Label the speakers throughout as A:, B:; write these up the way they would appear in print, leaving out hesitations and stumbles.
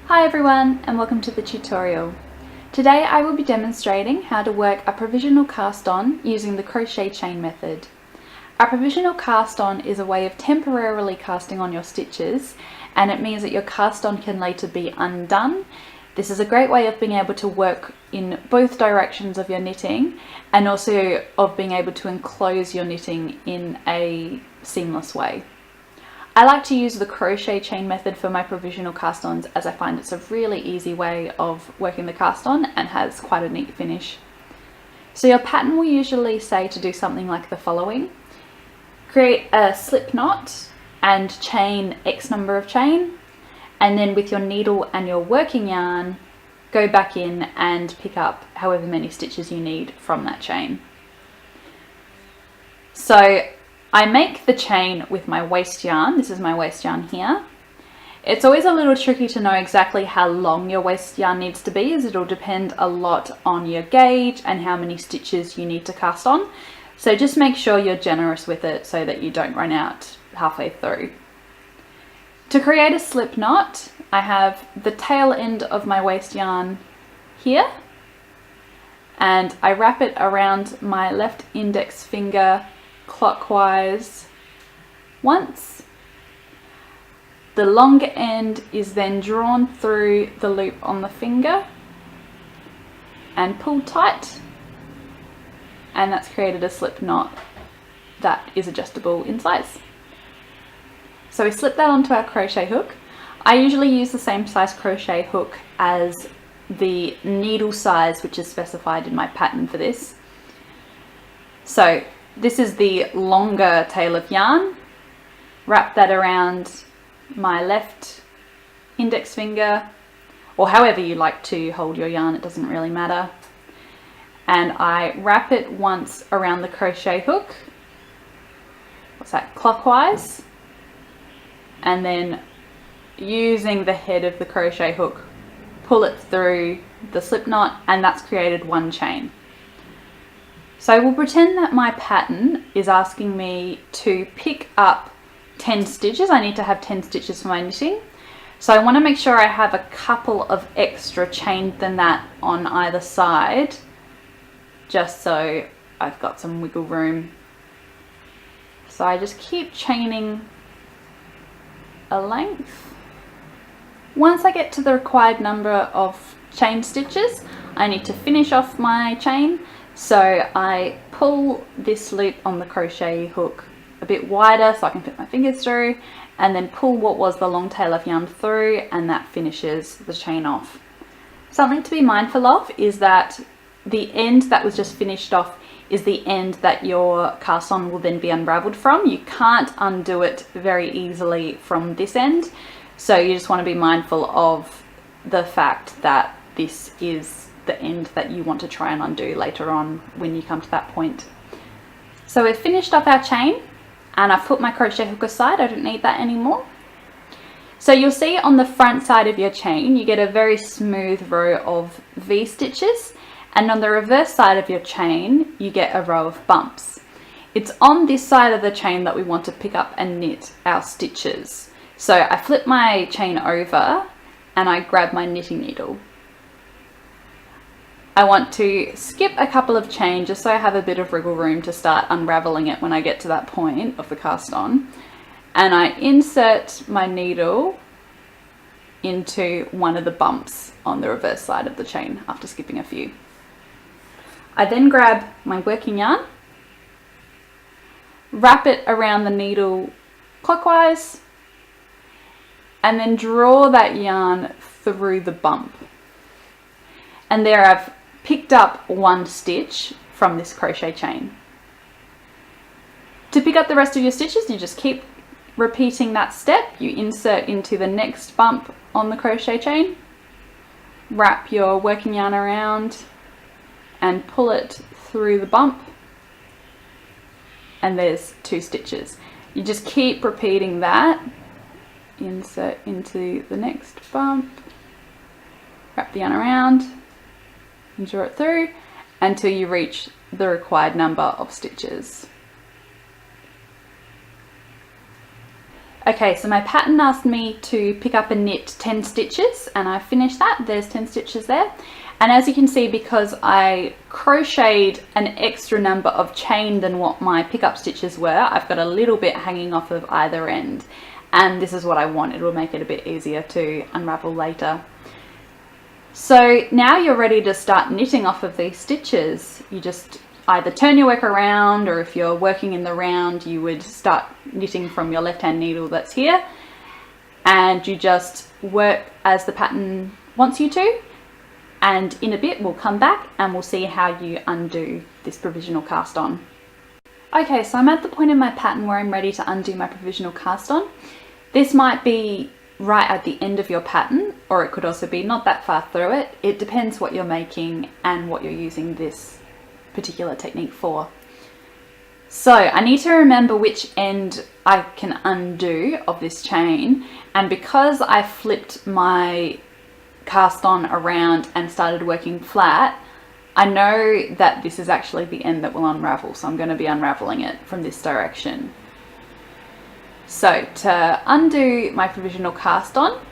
A: Hi everyone and welcome to the tutorial. Today I will be demonstrating how to work a provisional cast on using the crochet chain method. A provisional cast on is a way of temporarily casting on your stitches, and it means that your cast on can later be undone. This is a great way of being able to work in both directions of your knitting and also of being able to enclose your knitting in a seamless way. I like to use the crochet chain method for my provisional cast-ons as I find it's a really easy way of working the cast-on and has quite a neat finish. So your pattern will usually say to do something like the following. Create a slip knot and chain X number of chain, and then with your needle and your working yarn, go back in and pick up however many stitches you need from that chain. So I make the chain with my waste yarn. This is my waste yarn here. It's always a little tricky to know exactly how long your waste yarn needs to be, as it'll depend a lot on your gauge and how many stitches you need to cast on. So just make sure you're generous with it so that you don't run out halfway through. To create a slip knot, I have the tail end of my waste yarn here, and I wrap it around my left index finger clockwise once. The longer end is then drawn through the loop on the finger and pulled tight, and that's created a slip knot that is adjustable in size. So we slip that onto our crochet hook. I usually use the same size crochet hook as the needle size which is specified in my pattern for this. So this is the longer tail of yarn. Wrap that around my left index finger, or however you like to hold your yarn, it doesn't really matter. And I wrap it once around the crochet hook. What's that? Clockwise. And then using the head of the crochet hook, pull it through the slip knot, and that's created one chain. So we'll pretend that my pattern is asking me to pick up 10 stitches. I need to have 10 stitches for my knitting. So I want to make sure I have a couple of extra chains than that on either side, just so I've got some wiggle room. So I just keep chaining a length. Once I get to the required number of chain stitches, I need to finish off my chain. So I pull this loop on the crochet hook a bit wider so I can fit my fingers through, and then pull what was the long tail of yarn through, and that finishes the chain off. Something to be mindful of is that the end that was just finished off is the end that your cast on will then be unraveled from. You can't undo it very easily from this end, so you just want to be mindful of the fact that this is the end that you want to try and undo later on when you come to that point. So we've finished up our chain, and I've put my crochet hook aside. I don't need that anymore. So you'll see on the front side of your chain you get a very smooth row of V stitches, and on the reverse side of your chain you get a row of bumps. It's on this side of the chain that we want to pick up and knit our stitches. So I flip my chain over and I grab my knitting needle. I want to skip a couple of chains just so I have a bit of wriggle room to start unraveling it when I get to that point of the cast on. And I insert my needle into one of the bumps on the reverse side of the chain after skipping a few. I then grab my working yarn, wrap it around the needle clockwise, and then draw that yarn through the bump. And there I've picked up one stitch from this crochet chain. To pick up the rest of your stitches, you just keep repeating that step. You insert into the next bump on the crochet chain, wrap your working yarn around and pull it through the bump, and there's 2 stitches. You just keep repeating that. Insert into the next bump, wrap the yarn around and draw it through until you reach the required number of stitches. Okay, so my pattern asked me to pick up and knit 10 stitches, and I finished that. There's 10 stitches there. And as you can see, because I crocheted an extra number of chain than what my pickup stitches were, I've got a little bit hanging off of either end. And this is what I want. It will make it a bit easier to unravel later. So now you're ready to start knitting off of these stitches. You just either turn your work around, or if you're working in the round, you would start knitting from your left hand needle that's here, and you just work as the pattern wants you to, and in a bit we'll come back and we'll see how you undo this provisional cast on. Okay, so I'm at the point in my pattern where I'm ready to undo my provisional cast on. This might be right at the end of your pattern, or it could also be not that far through it. It depends what you're making and what you're using this particular technique for. So I need to remember which end I can undo of this chain, and because I flipped my cast on around and started working flat, I know that this is actually the end that will unravel, so I'm going to be unraveling it from this direction. So to undo my provisional cast on,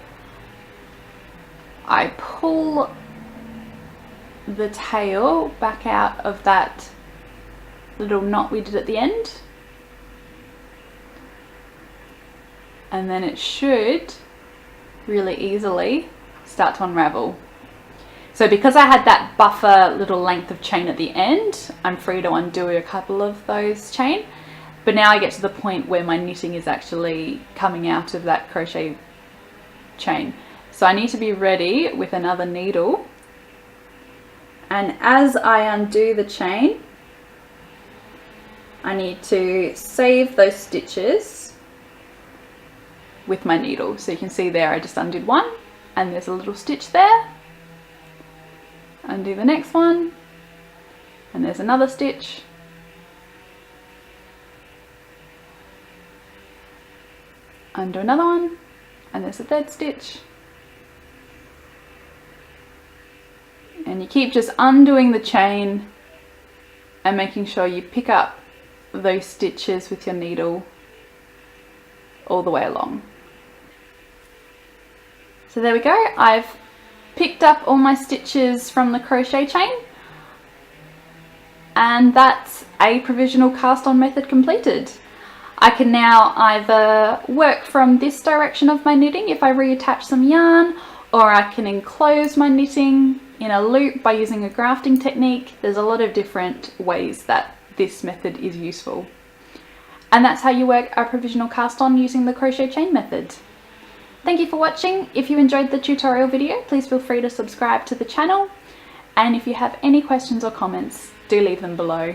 A: I pull the tail back out of that little knot we did at the end, and then it should really easily start to unravel. So because I had that buffer little length of chain at the end, I'm free to undo a couple of those chain, but now I get to the point where my knitting is actually coming out of that crochet chain. So I need to be ready with another needle. And as I undo the chain, I need to save those stitches with my needle. So you can see there I just undid one, and there's a little stitch there. Undo the next one, and there's another stitch. Undo another one, and there's a third stitch. And you keep just undoing the chain and making sure you pick up those stitches with your needle all the way along. So there we go. I've picked up all my stitches from the crochet chain, and that's a provisional cast on method completed. I can now either work from this direction of my knitting if I reattach some yarn, or I can enclose my knitting in a loop by using a grafting technique. There's a lot of different ways that this method is useful. And that's how you work a provisional cast on using the crochet chain method. Thank you for watching. If you enjoyed the tutorial video, please feel free to subscribe to the channel. And if you have any questions or comments, do leave them below.